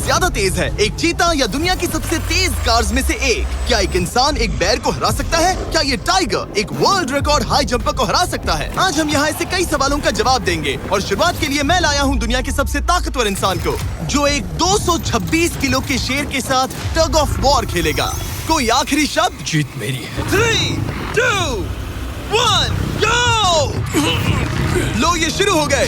ज्यादा तेज है, एक चीता या दुनिया की सबसे तेज कार्स में से एक? क्या एक इंसान एक बेर को हरा सकता है? क्या ये टाइगर एक वर्ल्ड रिकॉर्ड हाई जंपर को हरा सकता है? आज हम यहाँ ऐसे कई सवालों का जवाब देंगे और शुरुआत के लिए मैं लाया हूँ दुनिया के सबसे ताकतवर इंसान को, जो एक 226 किलो के शेर के साथ टग ऑफ वॉर खेलेगा। कोई आखिरी शब्द? जीत मेरी है। 3, 2, 1, go! लो ये शुरू हो गए।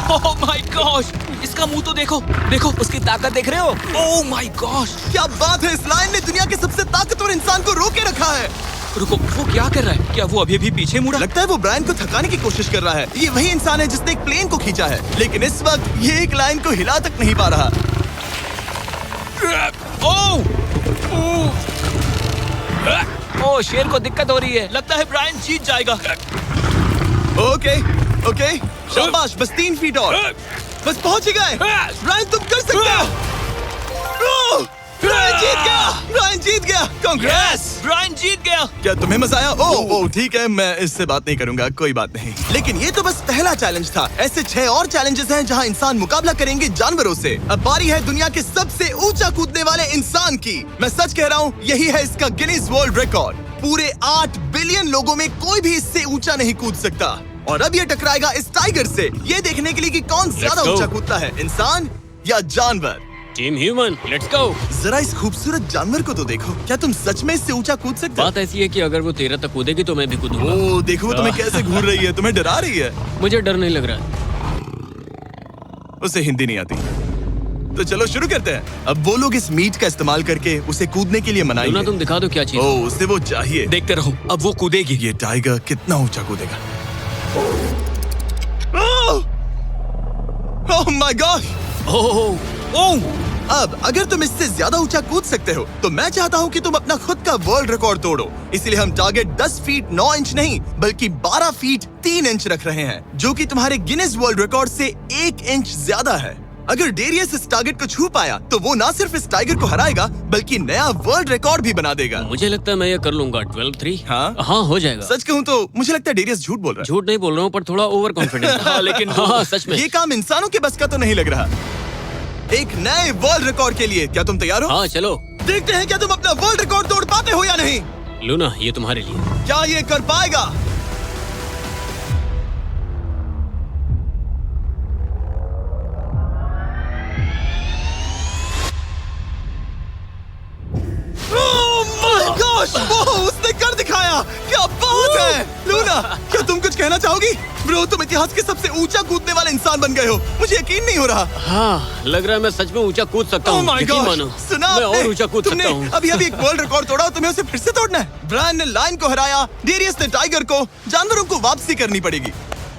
ओह माय गॉश, इसका मुंह तो देखो, देखो उसकी ताकत देख रहे हो? ओह माय गॉश, क्या बात है, इस लायन ने दुनिया के सबसे ताकतवर इंसान को रोके रखा है। रुको, वो क्या कर रहा है? क्या वो अभी भी पीछे मुड़ा? लगता है वो ब्रायन को थकाने की कोशिश कर रहा है। ये वही इंसान है जिसने एक प्लेन को खींचा है, लेकिन इस वक्त ये एक लायन को हिला तक नहीं पा रहा। ओह, शेर को दिक्कत हो रही है। लगता है ब्रायन जीत जाएगा। ओके, शाबाश, बस 3 फीट और, बस पहुंच ही गए। ब्रायन तुम कर सकते हो। ब्रायन जीत गया, ब्रायन जीत गया। कांग्रेस, ब्रायन जीत गया। क्या तुम्हें मजा आया? ओह ठीक है, मैं इससे बात नहीं करूंगा, कोई बात नहीं। लेकिन ये तो बस पहला चैलेंज था। ऐसे 6 और चैलेंजेस हैं जहां इंसान मुकाबला करेंगे जानवरों से। अब बारी है दुनिया के सबसे ऊंचा कूदने वाले इंसान की। मैं सच कह रहा हूँ, यही है इसका गिनीज वर्ल्ड रिकॉर्ड। पूरे 8 बिलियन लोगों में कोई भी इससे ऊंचा नहीं कूद सकता। और अब ये टकराएगा इस टाइगर से, ये देखने के लिए कि कौन ज्यादा ऊंचा कूदता है, इंसान या जानवर। Team human, let's go. जरा इस खूबसूरत जानवर को तो देखो, क्या तुम सच में इससे ऊंचा कूद सकते हो? बात ऐसी है कि अगर वो 13 तक कूदेगी तो मैं भी कूदूंगा। ओह देखो, वो तुम्हें कैसे घूर रही है, तुम्हें डरा रही है। मुझे डर नहीं लग रहा। उसे हिंदी नहीं आती, तो चलो शुरू करते हैं। अब वो लोग इस मीट का इस्तेमाल करके उसे कूदने के लिए मनाएंगे। तुम दिखा दो क्या चीज। ओह, उसे वो चाहिए। देखते रहो, अब वो कूदेगी। ये टाइगर कितना ऊंचा कूदेगा। Oh my God. ओह, अब अगर तुम इससे ज्यादा ऊंचा कूद सकते हो तो मैं चाहता हूँ कि तुम अपना खुद का वर्ल्ड रिकॉर्ड तोड़ो। इसलिए हम टारगेट 10 फीट 9 इंच नहीं बल्कि 12 फीट 3 इंच रख रहे हैं, जो कि तुम्हारे गिनीज वर्ल्ड रिकॉर्ड से 1 इंच ज्यादा है। अगर डेरियस इस टारगेट को छू पाया तो वो ना सिर्फ इस टाइगर को हराएगा बल्कि नया वर्ल्ड रिकॉर्ड भी बना देगा। मुझे लगता है मैं ये कर लूंगा। 12-3। हाँ हो जाएगा। सच कहूँ तो मुझे लगता है डेरियस झूठ बोल रहा है। झूठ नहीं बोल रहा हूँ, पर थोड़ा ओवर कॉन्फिडेंस। हाँ, लेकिन हाँ, सच में ये काम इंसानों के बस का तो नहीं लग रहा। एक नए वर्ल्ड रिकॉर्ड के लिए क्या तुम तैयार हो? हाँ चलो देखते हैं क्या तुम अपना वर्ल्ड रिकॉर्ड तोड़ पाते हो या नहीं। लूना, ये तुम्हारे लिए। क्या ये कर पाएगा? उसने कर दिखाया, क्या बात है। लूना, क्या तुम कुछ कहना चाहोगी? ब्रो, तुम इतिहास के सबसे ऊंचा कूदने वाले इंसान बन गए हो, मुझे यकीन नहीं हो रहा। हाँ, लग रहा है मैं सच में ऊंचा कूद सकता हूँ। मानो, सुना मैं और ऊंचा कूद सकता हूँ। अभी एक वर्ल्ड रिकॉर्ड तोड़ा, तुम्हें उसे फिर से तोड़ना है। ब्रायन ने लायन को हराया, डेरियस ने टाइगर को, जानवरों को वापसी करनी पड़ेगी।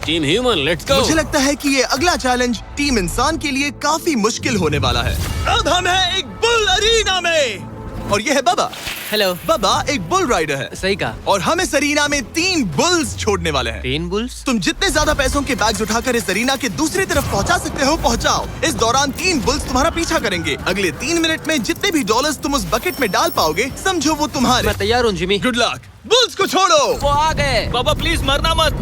Team human, let's go. मुझे लगता है कि ये अगला चैलेंज टीम इंसान के लिए काफी मुश्किल होने वाला है। अब हम हैं एक बुल अरीना में और ये है बाबा। हेलो। बाबा एक बुल राइडर है। सही कहा। और हम इस अरीना में 3 बुल्स छोड़ने वाले हैं। 3 बुल्स? तुम जितने ज्यादा पैसों के बैग्स उठाकर इस अरीना के दूसरी तरफ पहुंचा सकते हो पहुंचाओ। इस दौरान 3 बुल्स तुम्हारा पीछा करेंगे। अगले 3 मिनट में जितने भी डॉलर्स तुम उस बकेट में डाल पाओगे समझो वो तुम्हारे। मैं तैयार हूँ जिमी। Good luck. बुल्स को छोड़ो। वो आ गए। बाबा प्लीज मरना मत।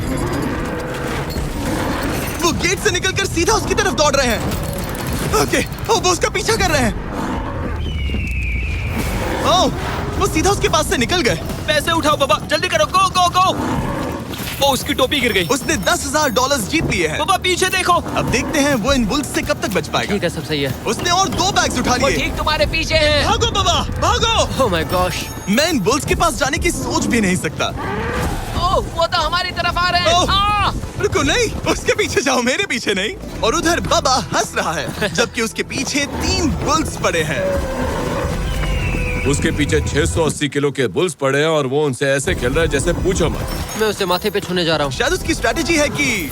वो गेट से निकलकर सीधा उसकी तरफ दौड़ रहे हैं। ओके, वो उसका पीछा कर रहे हैं। ओह, वो सीधा उसके पास से निकल गए। पैसे उठाओ बाबा, जल्दी करो, गो गो गो। ओ, उसकी टोपी गिर गई। उसने 10,000 डॉलर्स जीत लिए हैं। बाबा पीछे देखो। अब देखते हैं वो इन बुल्स से कब तक बच पाएगा। ठीक है, सब सही है। उसने और 2 बैग्स उठा वो लिए। ठीक तुम्हारे पीछे है। भागो बाबा, भागो। Oh my gosh. मैं इन बुल्स के पास जाने की सोच भी नहीं सकता। ओह, वो तो हमारी तरफ आ रहे हैं। रुको, नहीं, उसके पीछे जाओ, मेरे पीछे नहीं। और उधर बाबा हंस रहा है जबकि उसके पीछे 3 बुल्स पड़े हैं। उसके पीछे 680 किलो के बुल्स पड़े हैं और वो उनसे ऐसे खेल रहा है जैसे पूछो मत। मैं उसे माथे पे छूने जा रहा हूँ। शायद उसकी स्ट्रेटेजी है कि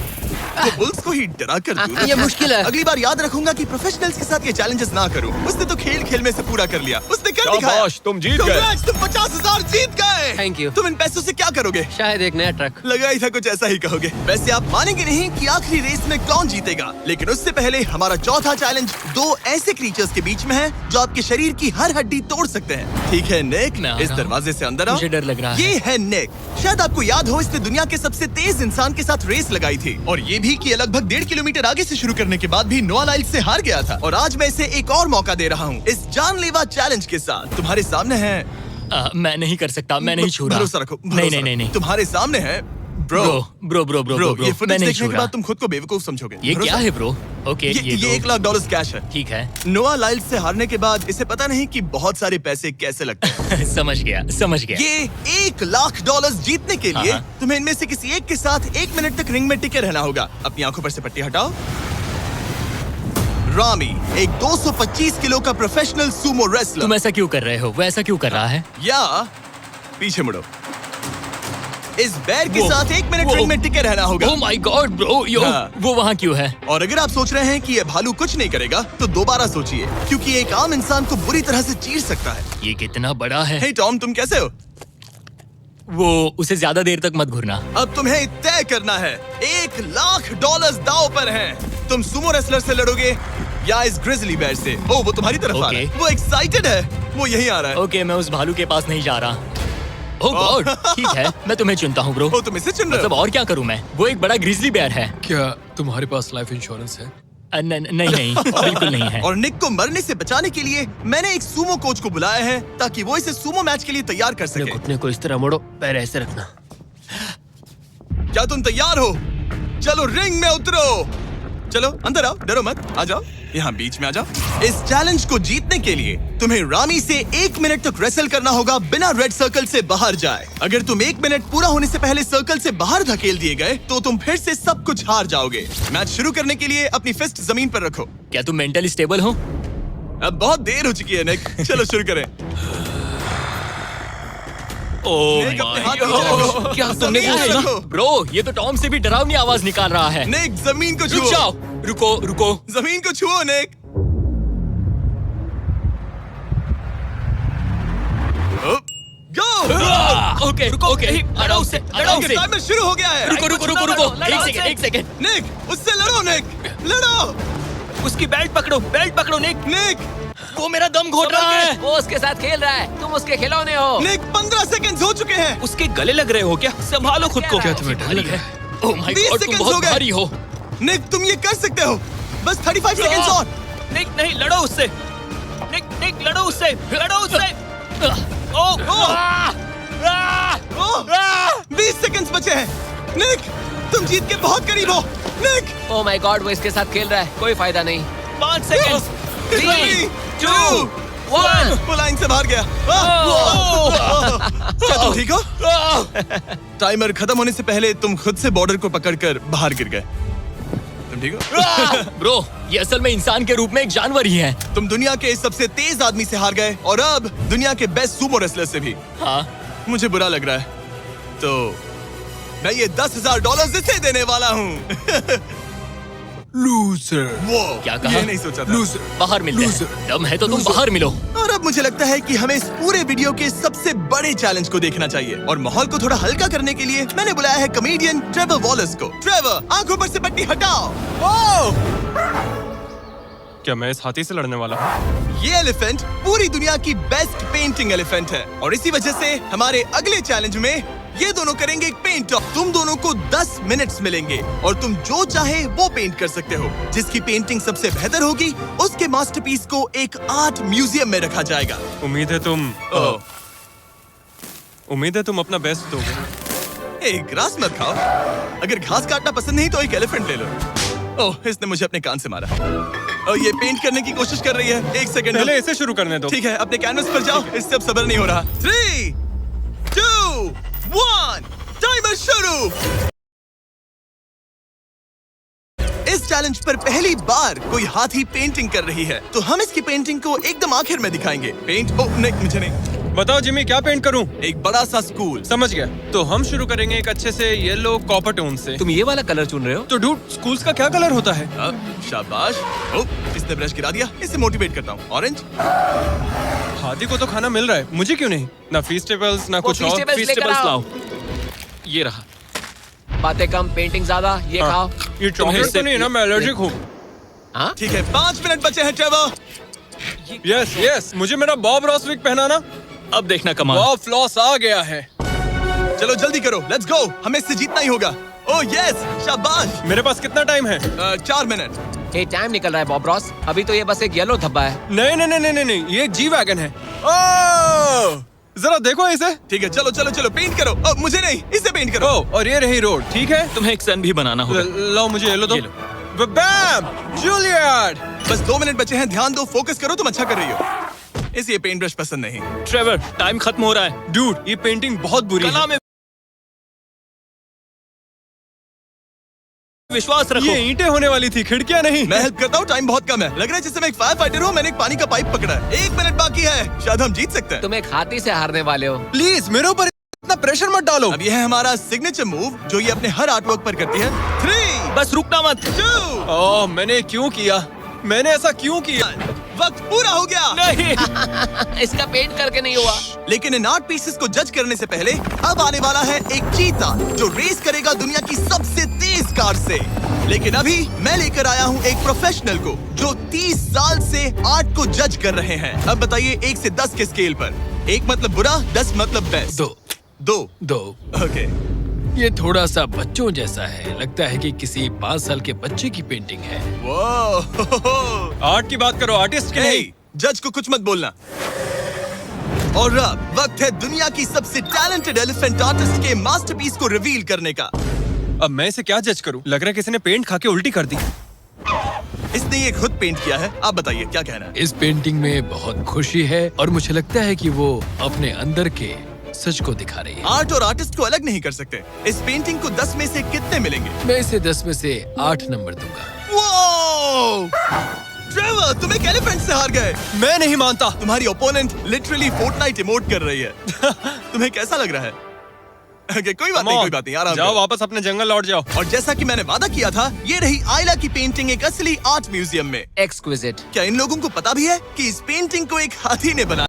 वो बुल्स को ही डरा कर दूं। ये मुश्किल है। अगली बार याद रखूंगा कि प्रोफेशनल्स के साथ ये चैलेंजेस ना करूं। उसने तो खेल खेल में से पूरा कर लिया। उसने कर दिखाया। शाबाश, तुम जीत गए। तुम 50,000 जीत गए। Thank you. तुम इन पैसों से क्या करोगे? शायद एक नया ट्रक। लगा ही था कुछ ऐसा ही कहोगे। वैसे आप मानेंगे नहीं कि आखिरी रेस में कौन जीतेगा, लेकिन उससे पहले हमारा चौथा चैलेंज दो ऐसे क्रीचर्स के बीच में है जो आपके शरीर की हर हड्डी तोड़ सकते हैं। ठीक है निक, मैं आ इस रहा हूं। दरवाजे से अंदर आओ। मुझे डर लग रहा है। ये है निक। शायद आपको याद हो इसने दुनिया के सबसे तेज इंसान के साथ रेस लगाई थी, और ये भी कि लगभग 1.5 किलोमीटर आगे से शुरू करने के बाद भी नोआ लाइल्स से हार गया था। और आज मैं इसे एक और मौका दे रहा हूँ इस जानलेवा चैलेंज के साथ। तुम्हारे सामने है, मैं नहीं कर सकता, मैं नहीं छू रहा। भरोसा रखो, नहीं भरोसा नहीं नहीं रखो। नहीं। तुम्हारे सामने है bro. Bro bro bro bro bro, ये मैं फुटेज नहीं देखने छू के रहा। बाद तुम खुद को बेवकूफ समझोगे। ये भरोसा? क्या है ब्रो? ओके ये तो- $1 लाख कैश है। ठीक है। नोआ लाइल्स से हारने के बाद इसे पता नहीं कि बहुत सारे पैसे कैसे लगते हैं। समझ गया समझ गया। ये $1 लाख जीतने के लिए हाँ। तुम्हें इनमें से किसी एक के साथ 1 मिनट तक रिंग में टिके रहना होगा। अपनी आंखों पर से पट्टी हटाओ। रामी एक 225 किलो का प्रोफेशनल सूमो रेसलर। तुम ऐसा क्यों कर रहे हो? वो ऐसा क्यों कर रहा है? या पीछे मुड़ो। इस बैर के वो- साथ 1 मिनट वो- रिंग में टिके रहना होगा। ओह माय गॉड ब्रो, यो हाँ। वो वहाँ क्यों है? और अगर आप सोच रहे हैं कि ये भालू कुछ नहीं करेगा, तो दोबारा सोचिए, क्योंकि एक आम इंसान को बुरी तरह से चीर सकता है। ये कितना बड़ा है। हे टॉम, तुम कैसे हो? वो उसे ज्यादा देर तक मत घूरना। अब तुम्हें तय करना है। $1 लाख दांव पर हैं। तुम सुमो रेसलर से लड़ोगे या इस ग्रिजली बेयर से? ओ, वो तुम्हारी तरफ आ रहा है। Okay. वो एक्साइटेड है। वो यही आ रहा है। ओके, मैं उस भालू के पास नहीं जा रहा। ओह गॉड, ठीक है, मैं तुम्हें चुनता हूँ ब्रो। ओ, तुम इसे चुन रहे मतलब हो? और क्या करूँ मैं? वो एक बड़ा ग्रिजली बेयर है। क्या तुम्हारे पास लाइफ इंश्योरेंस है? नहीं नहीं, बिल्कुल नहीं है। और निक को मरने से बचाने के लिए मैंने एक सुमो कोच को बुलाया है, ताकि वो इसे सुमो मैच के लिए तैयार कर अपने सके। घुटने को इस तरह मोड़ो, पैर ऐसे रखना। क्या तुम तैयार हो? चलो रिंग में उतरो। चलो अंदर आओ, डरो मत, आ जाओ, यहाँ बीच में आ जाओ। इस चैलेंज को जीतने के लिए तुम्हें रामी से 1 मिनट तक रेसल करना होगा बिना रेड सर्कल से बाहर जाए। अगर तुम 1 मिनट पूरा होने से पहले सर्कल से बाहर धकेल दिए गए तो तुम फिर से सब कुछ हार जाओगे। मैच शुरू करने के लिए अपनी फिस्ट जमीन पर रखो। क्या तुम मेंटली स्टेबल हो? अब बहुत देर हो चुकी है निक, चलो शुरू करें। ओह निक, अपने हाथ माय नीचे रखो। गॉड, क्या तुमने जमीन क्या पर सुना? रखो। ब्रो, ये तो टॉम से भी डरावनी आवाज निकाल रहा है। निक, जमीन को रुक छुओ। जाओ, रुको रुको। जमीन को छुओ निक। गो। ओके ओके, आराम से आराम से। टाइमर शुरू हो गया है। रुको रुको रुको रुको, लड़ो, एक सेकंड। निक, उससे लड़ो निक, लड़ो। उसकी बेल्ट पकड़ो निक। निक, वो मेरा दम घोट रहा है। वो उसके साथ खेल रहा है, तुम उसके खिलौने हो। निक, 15 सेकंड्स हो चुके हैं। उसके गले लग रहे हो क्या? संभालो खुद को। क्या तुम्हें डर लग रहा है? ओह माय 20 गॉड, तुम सेकंड्स हो बहुत गए। भारी हो। निक, तुम ये कर सकते हो। बस 35 सेकंड्स और। निक नहीं, लड़ो उससे। निक लड़ो उससे। ओह ओह, 20 सेकंड्स बचे हैं। निक, तुम जीत के बहुत करीब हो। निक, ओह माय गॉड, वो इसके साथ खेल रहा है, कोई फायदा नहीं। 5 सेकंड। 3, 2, 1। वो लाइन से बाहर गया। क्या तुम ठीक हो? टाइमर खत्म होने से पहले तुम खुद से बॉर्डर को पकड़कर बाहर गिर गए। तुम ठीक हो? ब्रो, ये असल में इंसान के रूप में एक जानवर ही है। तुम दुनिया के सबसे तेज आदमी से हार गए, और अब दुनिया के बेस्ट सुमो रेसलर से भी। हाँ, मुझे बुरा लग रहा है, तो मैं ये $10,000 इसे देने वाला हूँ। लूजर। वो क्या कहा? ये नहीं सोचा था। लूजर। बाहर मिलते Loser. हैं। दम है तो तुम बाहर मिलो। और अब मुझे लगता है कि हमें इस पूरे वीडियो के सबसे बड़े चैलेंज को देखना चाहिए, और माहौल को थोड़ा हल्का करने के लिए मैंने बुलाया है कॉमेडियन ट्रेवर वॉलस को। ट्रेवर, आंखों पर से पट्टी हटाओ। ओह! क्या मैं इस हाथी से लड़ने वाला हूँ? ये एलिफेंट पूरी दुनिया की बेस्ट पेंटिंग एलिफेंट है, और इसी वजह से हमारे अगले चैलेंज में ये दोनों करेंगे एक पेंट ऑफ। तुम दोनों को 10 मिनट्स मिलेंगे, और तुम जो चाहे वो पेंट कर सकते हो। जिसकी पेंटिंग सबसे बेहतर होगी उसके मास्टरपीस को एक आर्ट म्यूजियम में रखा जाएगा। उम्मीद है तुम अपना बेस्ट दोगे। ग्रास मत खाओ। अगर घास काटना पसंद नहीं तो एक एलिफेंट ले लो। ओह, इसने मुझे अपने कान से मारा। और ये पेंट करने की कोशिश कर रही है। 1 सेकंड। पहले इसे शुरू करने दो। ठीक है, अपने कैनवस पर जाओ। इससे अब सब्र नहीं हो रहा। 3, 2, 1, टाइमर शुरू। इस चैलेंज पर पहली बार कोई हाथी पेंटिंग कर रही है, तो हम इसकी पेंटिंग को एकदम आखिर में दिखाएंगे। पेंट, ओ नहीं, मुझे नहीं। बताओ जिमी, क्या पेंट करूं? एक बड़ा सा स्कूल। समझ गया। तो हम शुरू करेंगे एक अच्छे से येलो कॉपर टोन से। तुम ये वाला कलर चुन रहे हो? तो डूड, स्कूल्स का क्या कलर होता है? शाबाश। इसने ब्रश गिरा दिया। इसे मोटिवेट करता हूँ। ऑरेंज। हाथी को तो खाना मिल रहा है, मुझे क्यों नहीं? ना फीस्टेबल्स ना कुछ और। Feastables लेकर Feastables आओ। लाओ। ये रहा। बातें कम, पेंटिंग ज्यादा। ये खाओ। ये चॉकलेट तो नहीं है ना? मैं एलर्जिक हूँ। हाँ? ठीक है, 5 मिनट बचे हैं ट्रेवर। यस यस, मुझे मेरा बॉब रॉस विग पहनाना। अब देखना कमाल। बॉब फ्लॉस आ गया है। चलो जल्दी करो, लेट्स गो। हमें इससे जीतना ही होगा। ओह यस, शाबाश। मेरे पास कितना टाइम है? 4 मिनट। ये टाइम निकल रहा है बॉब रॉस। अभी तो ये बस एक येलो धब्बा है। नहीं नहीं नहीं नहीं नहीं, ये एक जी वैगन है। ओह, जरा देखो इसे। ठीक है, चलो चलो चलो, पेंट करो। मुझे नहीं, इसे पेंट करो। ओह, और ये रही रोड, ठीक है? तुम्हें एक सन भी बनाना होगा। लो मुझे येलो दो। ये लो। बैम, जूलियट। बस 2 मिनट बचे हैं, ध्यान दो, फोकस करो। तुम अच्छा कर रही हो। इसे ये पेंट ब्रश पसंद नहीं। ट्रेवर, टाइम खत्म हो रहा है। डूड, ये पेंटिंग बहुत बुरी कला है। में विश्वास रखो। ये ईंटें होने वाली थी, खिड़कियां नहीं। मैं हेल्प करता हूँ, टाइम बहुत कम है। लग रहा है जैसे मैं एक फायर फाइटर हूँ। मैंने एक पानी का पाइप पकड़ा है। 1 मिनट बाकी है, शायद हम जीत सकते हैं। तुम एक हाथी से हारने वाले हो। प्लीज मेरे ऊपर इतना प्रेशर मत डालो। अब यह है हमारा सिग्नेचर मूव, जो ये अपने हर आर्टवर्क पर करती है। 3, बस रुकना मत। 2, ओह, मैंने क्यों किया? मैंने ऐसा क्यों किया? वक्त पूरा हो गया। नहीं। इसका पेंट करके नहीं हुआ। लेकिन इन आर्ट पीसेस को जज करने से पहले अब आने वाला है एक चीता जो रेस करेगा दुनिया की सबसे तेज कार से। लेकिन अभी मैं लेकर आया हूँ एक प्रोफेशनल को जो 30 साल से आर्ट को जज कर रहे हैं। अब बताइए 1 से 10 के स्केल पर। 1 मतलब बुरा, 10 मतलब बेस्ट। 2 2। ओके। ये थोड़ा सा बच्चों जैसा है, लगता है कि किसी 5 साल के बच्चे की पेंटिंग है। वो आर्ट की बात करो, आर्टिस्ट की नहीं। जज को कुछ मत बोलना। और अब वक्त है दुनिया की सबसे टैलेंटेड एलिफेंट आर्टिस्ट के मास्टरपीस को रिवील करने का। अब मैं इसे क्या जज करूं? लग रहा है किसी ने पेंट खा के उल्टी कर दी। इसने ये खुद पेंट किया है। आप बताइए क्या कहना है? इस पेंटिंग में बहुत खुशी है और मुझे लगता है कि वो अपने अंदर के सच को दिखा रही है। आर्ट और आर्टिस्ट को अलग नहीं कर सकते। इस पेंटिंग को 10 में से कितने मिलेंगे? मैं इसे 10 में से 8 नंबर दूंगा। वो ट्रेवर, तुम एक एलिफेंट से हार गए। मैं नहीं मानता। तुम्हारी ओपोनेंट लिटरली फोर्टनाइट इमोट कर रही है। तुम्हें कैसा लग रहा है? Okay, कोई बात नहीं, कोई बात नहीं, आराम जाओ, करो। वापस अपने जंगल लौट जाओ। और जैसा कि मैंने वादा किया था, ये रही आयला की पेंटिंग एक असली आर्ट म्यूजियम में। एक्सक्विजिट। क्या इन लोगों को पता भी है कि इस पेंटिंग को एक हाथी ने बनाया?